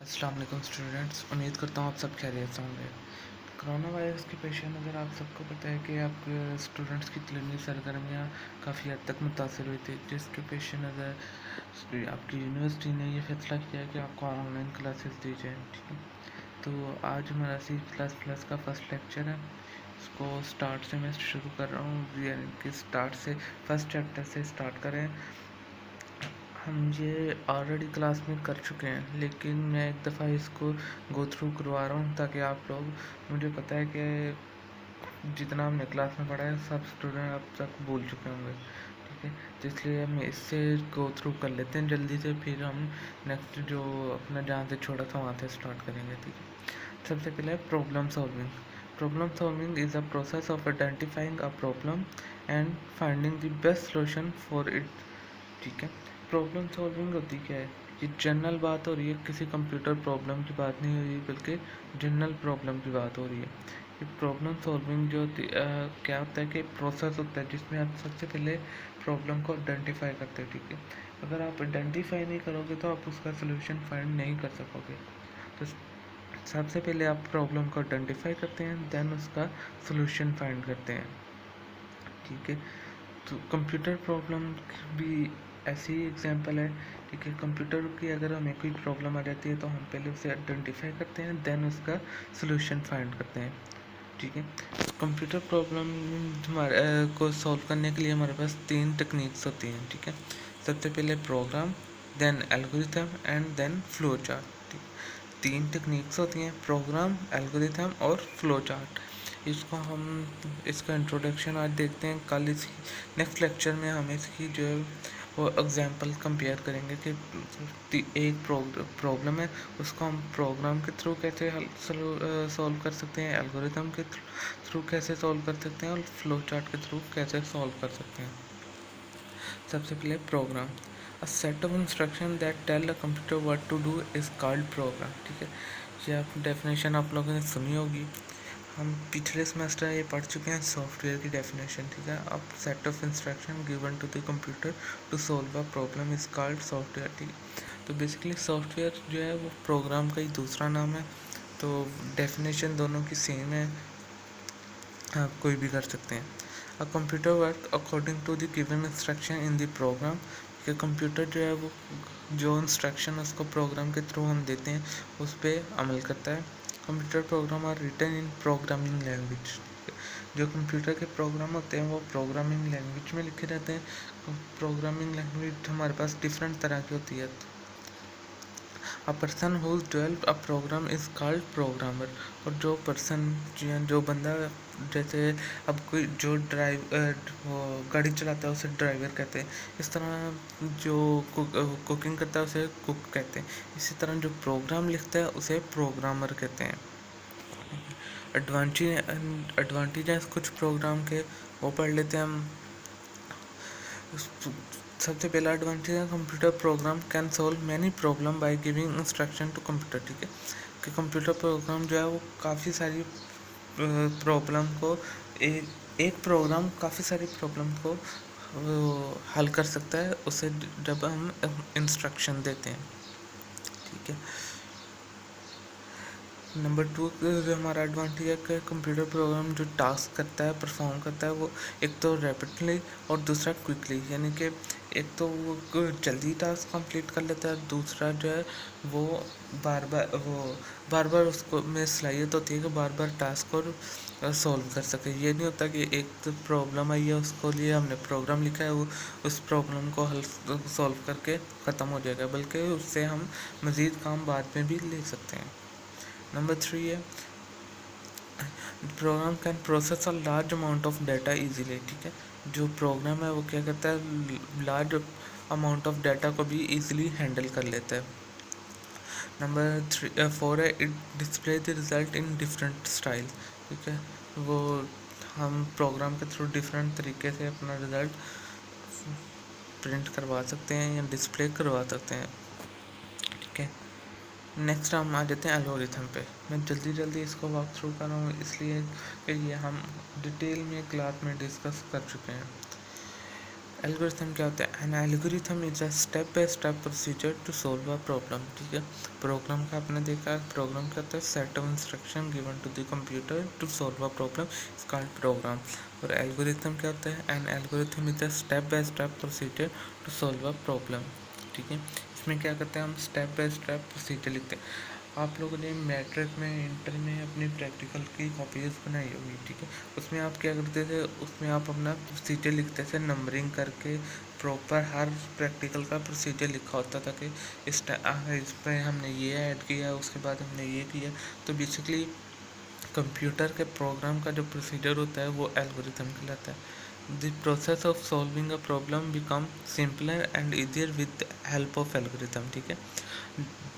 अस्सलाम वालेकुम स्टूडेंट्स, उम्मीद करता हूँ आप सब खैरियत से होंगे। कोरोना वायरस के पेश नज़र आप सबको पता है कि आप स्टूडेंट्स की तलीमी सरगर्मियाँ काफ़ी हद तक मुतासर हुई थी, जिसके पेश नज़र आपकी यूनिवर्सिटी ने ये फैसला किया कि आपको ऑनलाइन क्लासेस दी जाए। ठीक है, तो आज हमारा C++ का फर्स्ट लेक्चर है। इसको स्टार्ट से मैं शुरू कर रहा हूँ, यानी कि स्टार्ट से फर्स्ट चैप्टर से स्टार्ट करें। हम ये ऑलरेडी क्लास में कर चुके हैं, लेकिन मैं एक दफ़ा इसको गो थ्रू करवा रहा हूँ ताकि आप लोग, मुझे पता है कि जितना हमने क्लास में पढ़ा है सब स्टूडेंट अब तक भूल चुके होंगे। ठीक है, तो इसलिए हम इससे गो थ्रू कर लेते हैं जल्दी से, फिर हम नेक्स्ट जो अपना जहाँ से छोड़ा था वहाँ से स्टार्ट करेंगे। ठीक है, सबसे पहले problem solving. Problem solving is a process of identifying a problem and finding the best solution for it. ठीक है, प्रॉब्लम सॉल्विंग होती क्या है? ये जनरल बात हो रही है, किसी कंप्यूटर प्रॉब्लम की बात नहीं हो रही, बल्कि जनरल प्रॉब्लम की बात हो रही है। ये प्रॉब्लम सॉल्विंग जो होती क्या होता है कि प्रोसेस होता है जिसमें आप सबसे पहले प्रॉब्लम को आइडेंटिफाई करते हो। ठीक है, अगर आप आइडेंटिफाई नहीं करोगे तो आप उसका सोल्यूशन फाइंड नहीं कर सकोगे। तो सबसे पहले आप प्रॉब्लम को आइडेंटिफाई करते हैं, देन उसका सोल्यूशन फाइंड करते हैं। ठीक है, तो कंप्यूटर प्रॉब्लम भी ऐसी एग्जांपल है। ठीक है, कंप्यूटर की अगर हमें कोई प्रॉब्लम आ जाती है तो हम पहले उसे आइडेंटिफाई करते हैं, देन उसका सोल्यूशन फाइंड करते हैं। ठीक है, कंप्यूटर प्रॉब्लम हमारे को सॉल्व करने के लिए हमारे पास 3 टेक्निक्स होती हैं। ठीक है, सबसे पहले program, then algorithm and then flow chart. ठीक, 3 टेक्निक्स होती हैं, प्रोग्राम, एल्गोरिथम और फ्लो चार्ट। इसको हम इसका इंट्रोडक्शन आज देखते हैं, कल इसकी नेक्स्ट लेक्चर में हम इसकी जो है वो एग्जांपल कंपेयर करेंगे कि एक प्रॉब्लम है, उसको हम प्रोग्राम के थ्रू कैसे सॉल्व कर सकते हैं, एल्गोरिथम के थ्रू कैसे सॉल्व कर सकते हैं और फ्लो चार्ट के थ्रू कैसे सॉल्व कर सकते हैं। सबसे पहले program, a set of instruction that tell the computer what to do is called program. ठीक है, ये आप डेफिनेशन आप लोगों ने सुनी होगी, हम पिछले सेमेस्टर ये पढ़ चुके हैं सॉफ्टवेयर की डेफिनेशन। ठीक है, अब set of instruction given to the computer to solve a problem is called software. ठीक है, तो बेसिकली सॉफ्टवेयर जो है वो प्रोग्राम का ही दूसरा नाम है, तो डेफिनेशन दोनों की सेम है, आप कोई भी कर सकते हैं। A computer work according to the given instruction in the program, कि कंप्यूटर जो है वो जो इंस्ट्रक्शन उसको प्रोग्राम के थ्रू हम देते हैं उस पर अमल करता है। Computer program are written in programming language, जो कंप्यूटर के प्रोग्राम होते हैं वो प्रोग्रामिंग लैंग्वेज में लिखे रहते हैं। प्रोग्रामिंग लैंग्वेज हमारे पास डिफरेंट तरह की होती है। A person who develop a program is called programmer, और जो पर्सन जो बंदा, जैसे अब कोई जो वो गाड़ी चलाता है उसे ड्राइवर कहते हैं, इस तरह जो कुकिंग करता है उसे कुक कहते हैं, इसी तरह जो प्रोग्राम लिखता है उसे प्रोग्रामर कहते हैं। एडवांटेजेस कुछ प्रोग्राम के वो पढ़ लेते हैं हम। सबसे पहला एडवांटेज है, computer program can solve many problem by giving instruction to computer. ठीक है, कि कंप्यूटर प्रोग्राम जो है वो काफ़ी सारी प्रॉब्लम को एक प्रोग्राम काफ़ी सारी प्रॉब्लम को हल कर सकता है उसे जब हम इंस्ट्रक्शन देते हैं। ठीक है, नंबर 2 जो हमारा एडवांटेज है कि कंप्यूटर प्रोग्राम जो टास्क करता है, परफॉर्म करता है, वो एक तो रैपिडली और दूसरा क्विकली, यानी कि एक तो वो जल्दी टास्क कंप्लीट कर लेता है, दूसरा जो है वो बार बार उसको में सलाहियत होती है कि बार बार टास्क को सॉल्व कर सके। ये नहीं होता कि एक तो प्रॉब्लम आई है उसको लिए हमने प्रोग्राम लिखा है, वो उस प्रॉब्लम को हल सॉल्व करके ख़त्म हो जाएगा, बल्कि उससे हम मज़ीद काम बाद में भी ले सकते हैं। नंबर 3 है, program can process a large amount of data easily. ठीक है, जो प्रोग्राम है वो क्या करता है, लार्ज अमाउंट ऑफ डाटा को भी इजीली हैंडल कर लेता है। नंबर 4 है, it display the result in different style. ठीक है, वो हम प्रोग्राम के थ्रू डिफरेंट तरीके से अपना रिजल्ट प्रिंट करवा सकते हैं या डिस्प्ले करवा सकते हैं। ठीक है, नेक्स्ट हम आ जाते हैं एल्गोरिथम पे। मैं जल्दी इसको वॉक थ्रू कर रहा हूँ इसलिए कि ये हम डिटेल में क्लास में डिस्कस कर चुके हैं। एल्गोरिथम क्या होता है? An algorithm is a step by step procedure to solve a problem. ठीक है, प्रोग्राम का आपने देखा, प्रोग्राम क्या होता है? Set of instruction given to the computer to solve a problem is called program. और एल्गोरिथम क्या होता है? An algorithm is a step by step procedure to solve a problem. ठीक है, इसमें क्या करते हैं हम? स्टेप बाय स्टेप प्रोसीजर लिखते हैं। आप लोगों ने मैट्रिक में, इंटर में अपनी प्रैक्टिकल की कॉपीज बनाई होगी। ठीक है, उसमें आप क्या करते थे? उसमें आप अपना प्रोसीजर लिखते थे नंबरिंग करके, प्रॉपर हर प्रैक्टिकल का प्रोसीजर लिखा होता था कि इस पर हमने ये ऐड किया, उसके बाद हमने ये किया। तो बेसिकली कंप्यूटर के प्रोग्राम का जो प्रोसीजर होता है वो एल्गोरिथम कहलाता है। The process of solving a problem become simpler and easier with the help of algorithm. ठीक है,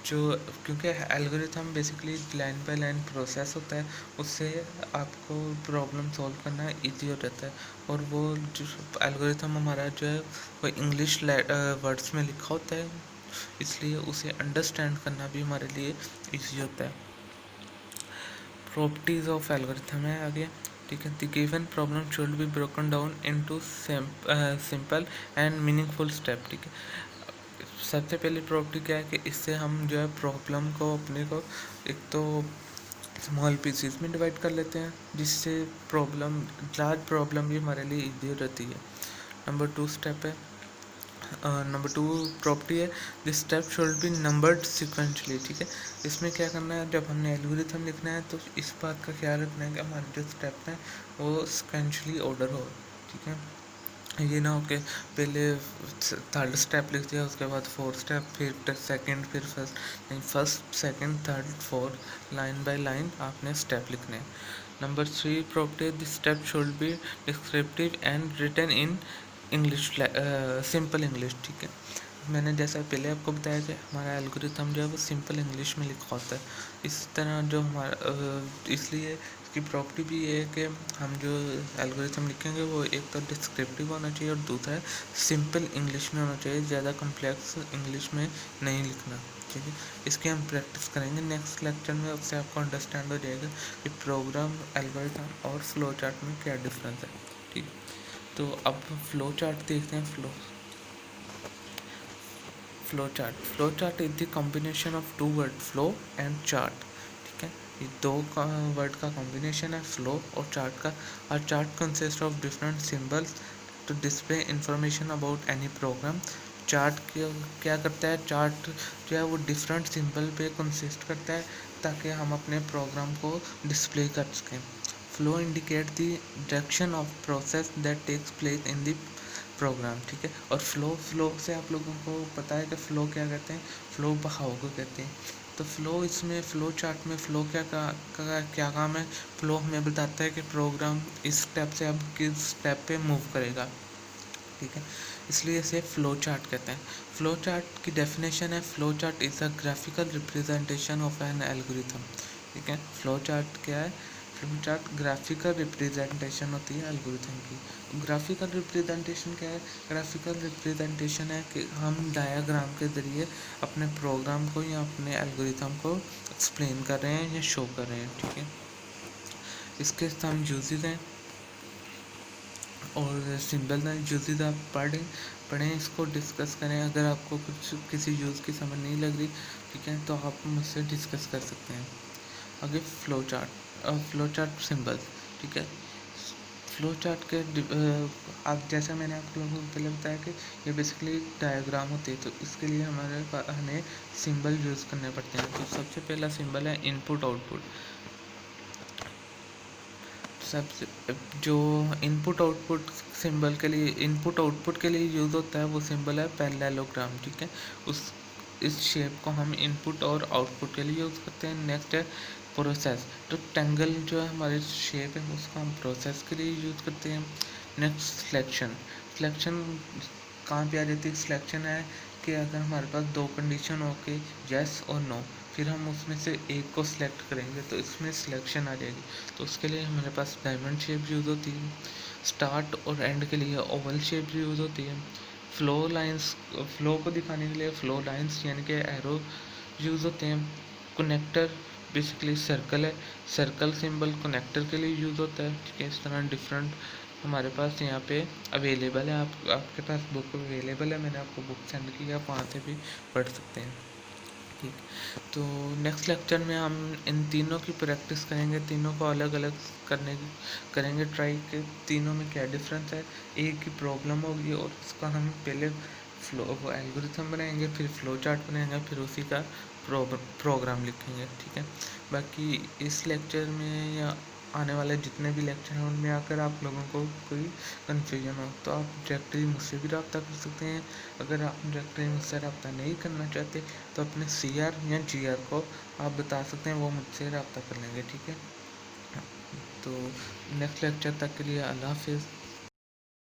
जो क्योंकि algorithm basically line by line process होता है, उससे आपको प्रॉब्लम सॉल्व करना इजी हो जाता है। और वो जो एल्गोरिथम हमारा जो है वो इंग्लिश वर्ड्स में लिखा होता है, इसलिए उसे अंडरस्टैंड करना भी हमारे लिए इजी होता है। प्रॉपर्टीज ऑफ एल्गोरिथम है आगे। ठीक है, the given problem should be broken down into simple and meaningful step. ठीक है, सबसे पहली प्रॉपर्टी क्या है कि इससे हम जो है प्रॉब्लम को अपने को एक तो स्मॉल पीसीज में डिवाइड कर लेते हैं, जिससे प्रॉब्लम, लार्ज प्रॉब्लम भी हमारे लिए इजी हो जाती है। नंबर टू स्टेप है, नंबर टू प्रॉपर्टी है, this step should B numbered sequentially. ठीक है, इसमें क्या करना है? जब हमने एल्गोरिथम लिखना है तो इस बात का ख्याल रखना है कि हमारे जो स्टेप हैं वो सिक्वेंशली ऑर्डर हो। ठीक है, ये ना हो कि पहले थर्ड स्टेप लिख दिया, उसके बाद फोर्थ स्टेप, फिर सेकंड, फिर फर्स्ट। नहीं, first, second, third, fourth, line by line आपने स्टेप लिखने हैं। Number three property, this step should be descriptive and written in English, simple English. ठीक है, मैंने जैसा पहले आपको बताया कि हमारा एल्गोरिथम जो है वो सिंपल इंग्लिश में लिखा होता है। इस तरह जो हमारा इसलिए इसकी प्रॉपर्टी भी ये है कि हम जो एल्गोरिथम लिखेंगे वो एक तो डिस्क्रिप्टिव होना चाहिए और दूसरा है सिंपल इंग्लिश में होना चाहिए, ज़्यादा कम्प्लेक्स इंग्लिश में नहीं लिखना। ठीक है, इसकी हम प्रैक्टिस करेंगे नेक्स्ट लेक्चर में, उससे आपको अंडरस्टैंड हो जाएगा कि प्रोग्राम, एल्गोरिथम और फ्लो चार्ट में क्या डिफरेंस है। ठीक, तो अब फ्लो चार्ट देखते हैं। Flow chart is the combination of two word, flow and chart. ठीक है, ये दो वर्ड का कॉम्बिनेशन है, फ्लो और चार्ट का। और chart consist of different symbols to display information about any program. Chart क्या करता है? चार्ट जो है वो डिफरेंट सिंबल पे कंसिस्ट करता है ताकि हम अपने प्रोग्राम को डिस्प्ले कर सकें। Flow indicate the direction of process that takes place in the program. ठीक है, और फ्लो से आप लोगों को पता है कि फ्लो क्या कहते हैं? फ्लो बहाव को कहते हैं। तो फ्लो, इसमें फ्लो चार्ट में फ्लो क्या काम है? फ्लो हमें बताता है कि प्रोग्राम इस स्टेप से अब किस स्टेप पे मूव करेगा। ठीक है, इसलिए इसे फ्लो चार्ट कहते हैं। फ्लो चार्ट की डेफिनेशन है, flow chart is a graphical representation of an algorithm. ठीक है, फ्लो चार्ट क्या है? फ्लो चार्ट ग्राफिकल रिप्रेजेंटेशन होती है एल्गोरिथम की। ग्राफिकल रिप्रेजेंटेशन क्या है? ग्राफिकल रिप्रेजेंटेशन है कि हम डायाग्राम के ज़रिए अपने प्रोग्राम को या अपने एल्गोरिथम को एक्सप्लेन कर रहे हैं या शो कर रहे हैं। ठीक है, इसके हम यूजेस हैं और सिंबल यूजेस आप पढ़ें, इसको डिस्कस करें। अगर आपको कुछ किसी यूज़ की समझ नहीं लग रही, ठीक है, तो आप मुझसे डिस्कस कर सकते हैं। आगे फ्लो चार्ट सिंबल। ठीक है, फ्लो चार्ट के आप, जैसा मैंने आप लोगों को पहले बताया कि ये बेसिकली डायग्राम होते हैं, तो इसके लिए हमें सिंबल यूज़ करने पड़ते हैं। तो सबसे पहला सिंबल है इनपुट आउटपुट। सबसे जो इनपुट आउटपुट के लिए यूज़ होता है वो सिंबल है पैरेललोग्राम। ठीक है, उस इस शेप को हम इनपुट और आउटपुट के लिए यूज़ करते हैं। नेक्स्ट है प्रोसेस। तो ट्रायंगल जो है हमारी शेप है उसको हम प्रोसेस के लिए यूज़ करते हैं। Next selection. सिलेक्शन कहाँ पे आ जाती है? सिलेक्शन है कि अगर हमारे पास दो कंडीशन हो के यस और नो, फिर हम उसमें से एक को सिलेक्ट करेंगे तो इसमें सिलेक्शन आ जाएगी। तो उसके लिए हमारे पास डायमंड शेप यूज़ होती है। स्टार्ट और एंड के लिए ओवल शेप यूज़ होती है। फ्लो को दिखाने के लिए फ्लो लाइंस यानी कि एरो यूज़ होते हैं। कनेक्टर बेसिकली सर्कल है, सर्कल सिंबल कनेक्टर के लिए यूज़ होता है। ठीक है, इस तरह डिफरेंट हमारे पास यहाँ पे अवेलेबल है। आप आपके पास बुक अवेलेबल है, मैंने आपको बुक सेंड की, आप वहाँ से भी पढ़ सकते हैं। ठीक। तो नेक्स्ट लेक्चर में हम इन तीनों की प्रैक्टिस करेंगे, तीनों को अलग अलग करने की करेंगे ट्राई के तीनों में क्या डिफरेंस है। एक की प्रॉब्लम होगी और उसका हम पहले फ्लो एल्गोरिथम बनाएंगे, फिर फ्लो चार्ट बनाएंगे, फिर उसी का प्रोग्राम लिखेंगे। ठीक है। बाकी इस लेक्चर में या आने वाले जितने भी लेक्चर हैं उनमें आकर आप लोगों को कोई कन्फ्यूजन हो तो आप डायरेक्टली मुझसे भी रब्ता कर सकते हैं। अगर आप डायरेक्टली मुझसे रब्ता नहीं करना चाहते तो अपने CR या GR को आप बता सकते हैं, वो मुझसे रब्ता कर लेंगे। ठीक है। तो नेक्स्ट लेक्चर तक के लिए अल्लाह हाफिज़।